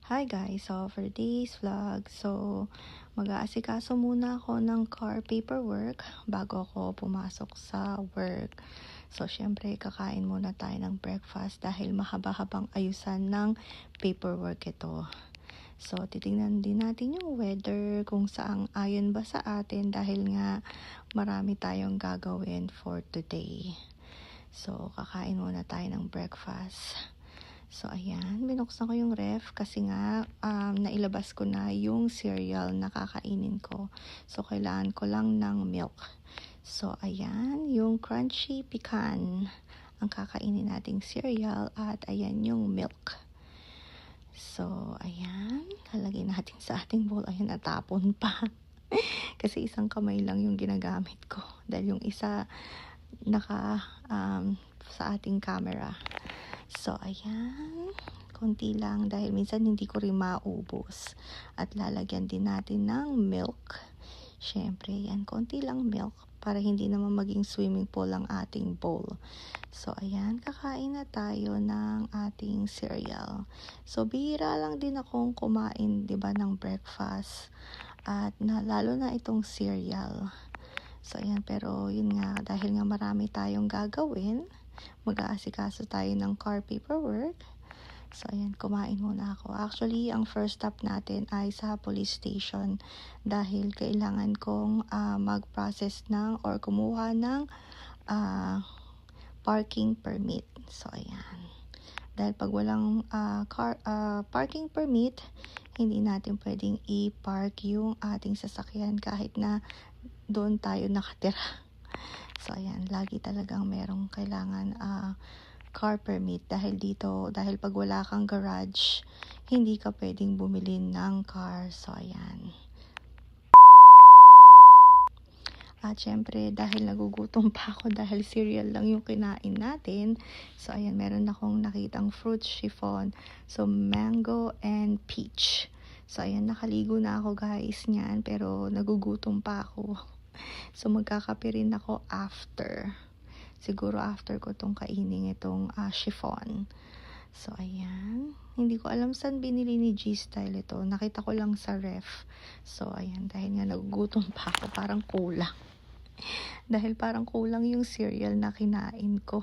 Hi guys, so for today's vlog, mag-aasikaso muna ako ng car paperwork bago ako pumasok sa work. So syempre kakain muna tayo ng breakfast dahil mahaba-habang ayusan ng paperwork ito. So titingnan din natin yung weather kung saang ayon ba sa atin dahil nga marami tayong gagawin for today. So kakain muna tayo ng breakfast. So, ayan, binuksan ko yung ref kasi nga nailabas ko na yung cereal na kakainin ko. So, kailangan ko lang ng milk. So, ayan, yung crunchy pecan ang kakainin nating cereal at ayan yung milk. So, ayan, lalagay natin sa ating bowl. Ayan, natapon pa. Kasi isang kamay lang yung ginagamit ko dahil yung isa sa ating camera. So, ayan, konti lang dahil minsan hindi ko rin maubos. At lalagyan din natin ng milk. Syempre, yan, konti lang milk para hindi naman maging swimming pool ang ating bowl. So, ayan, kakain na tayo ng ating cereal. So, bihira lang din akong kumain, 'di ba, ng breakfast. At lalo na itong cereal. So, ayan, pero yun nga, dahil nga marami tayong gagawin, mag-aasikaso tayo ng car paperwork. So, ayan, kumain muna ako. Actually, ang first stop natin ay sa police station dahil kailangan kong mag-process ng or kumuha ng parking permit. So, ayan. Dahil pag walang parking permit, hindi natin pwedeng i-park yung ating sasakyan kahit na doon tayo nakatira. So, ayan, lagi talagang merong kailangan car permit dahil pag wala kang garage, hindi ka pwedeng bumili ng car. So, ayan. At syempre, dahil nagugutom pa ako dahil cereal lang yung kinain natin. So, ayan, meron akong nakitang fruit chiffon. So, mango and peach. So, ayan, nakaligo na ako guys niyan pero nagugutom pa ako. So, magkakape rin ako after. Siguro after ko itong kainin itong chiffon. So, ayan. Hindi ko alam saan binili ni G-Style ito. Nakita ko lang sa ref. So, ayan. Dahil nga nagugutom pa ako. Parang kulang. Dahil parang kulang yung cereal na kinain ko.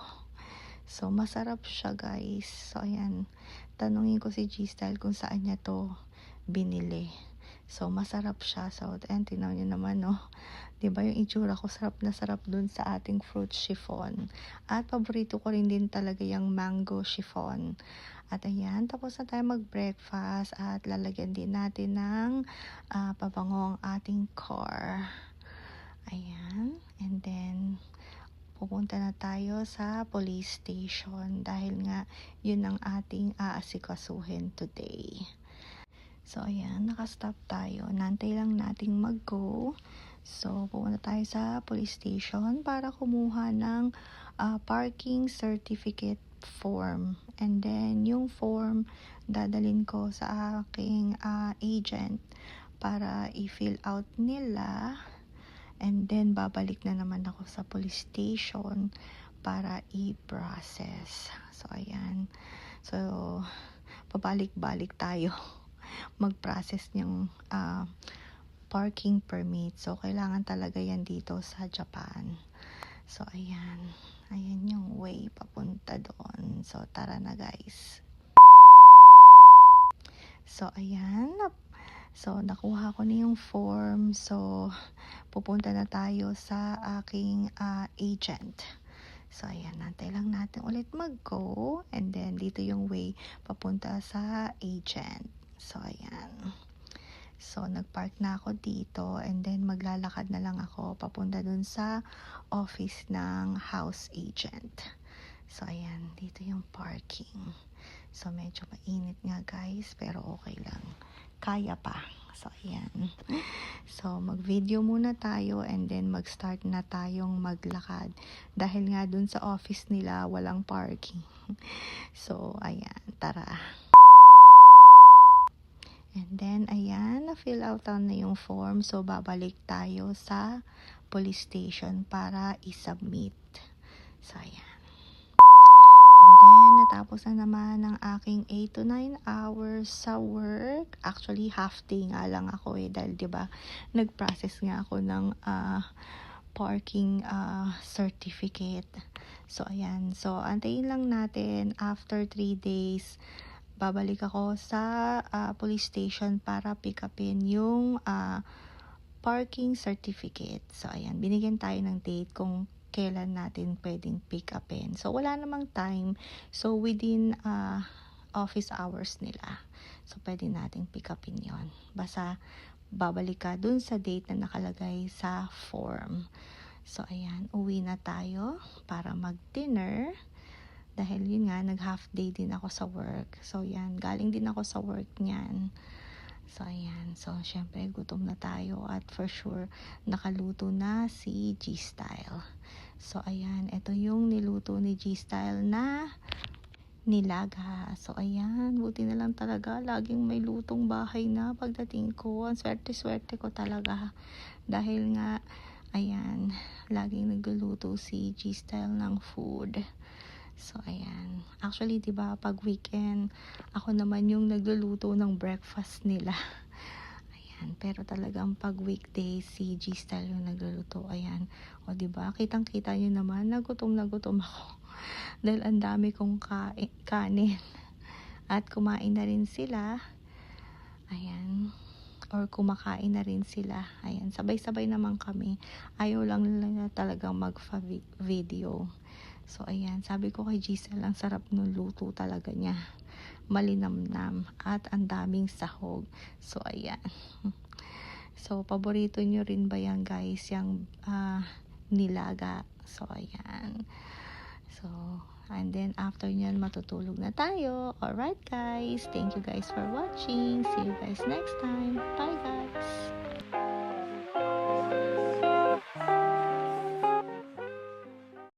So, masarap siya guys. So, ayan. Tanungin ko si G-Style kung saan niya to binili. So, masarap siya. So, ayan, tingnan nyo naman, no? Diba yung itsura ko, sarap na sarap dun sa ating fruit chiffon. At paborito ko rin din talaga yung mango chiffon. At ayan, tapos na tayo mag-breakfast at lalagyan din natin ng pabango ang ating car. Ayan, and then pupunta na tayo sa police station dahil nga yun ang ating aasikasuhin today. So, ayan, nakastop tayo. Nantay lang nating mag-go. So, pupunta tayo sa police station para kumuha ng parking certificate form. And then, yung form, dadalhin ko sa aking agent para i-fill out nila. And then, babalik na naman ako sa police station para i-process. So, ayan. So, pabalik-balik tayo mag-process ng parking permit. So, kailangan talaga yan dito sa Japan. So, ayan. Ayan yung way papunta doon. So, tara na guys. So, ayan. So, nakuha ko na yung form. So, pupunta na tayo sa aking agent. So, ayan. Nantay lang natin ulit mag-go. And then, dito yung way papunta sa agent. So, ayan. So, nagpark na ako dito and then maglalakad na lang ako papunta dun sa office ng house agent. So, ayan. Dito yung parking. So, medyo mainit nga guys pero okay lang. Kaya pa. So, ayan. So, mag-video muna tayo and then mag-start na tayong maglakad. Dahil nga dun sa office nila walang parking. So, ayan. Tara. And then, ayan, na-fill out na yung form. So, babalik tayo sa police station para i-submit. So, ayan. And then, natapos na naman ang aking 8 to 9 hours sa work. Actually, half day nga lang ako dahil 'di ba, nag-process nga ako ng parking certificate. So, ayan. So, antayin lang natin after 3 days, babalik ako sa police station para pick upin yung parking certificate. So, ayan. Binigyan tayo ng date kung kailan natin pwedeng pick upin. So, wala namang time. So, within office hours nila. So, pwede nating pick upin yon. Basta, babalik ka dun sa date na nakalagay sa form. So, ayan. Uwi na tayo para mag-dinner. Dahil yun nga, nag-half day din ako sa work. So, yan. Galing din ako sa work niyan. So, ayan. So, syempre, gutom na tayo. At for sure, nakaluto na si G-Style. So, ayan. Ito yung niluto ni G-Style na nilaga. So, ayan. Buti na lang talaga. Laging may lutong bahay na pagdating ko. Ang swerte-swerte ko talaga. Dahil nga, ayan, laging nagluluto si G-Style ng food. So, ayan. Actually, diba, pag weekend, ako naman yung nagluluto ng breakfast nila. Ayan. Pero talagang pag weekday, si G-Style yung nagluluto. Ayan. O, diba, kitang-kita nyo naman, nagutom ako. Dahil ang dami kong kanin. At kumain na rin sila. Ayan. Or kumakain na rin sila. Ayan. Sabay-sabay naman kami. Ayaw lang nila talagang mag-video. So, ayan. Sabi ko kay Giselle, ang sarap ng luto talaga niya. Malinamnam. At ang daming sahog. So, ayan. So, paborito nyo rin ba yan, guys? Yung nilaga. So, ayan. So, and then after nyan, matutulog na tayo. Alright, guys. Thank you guys for watching. See you guys next time. Bye, guys.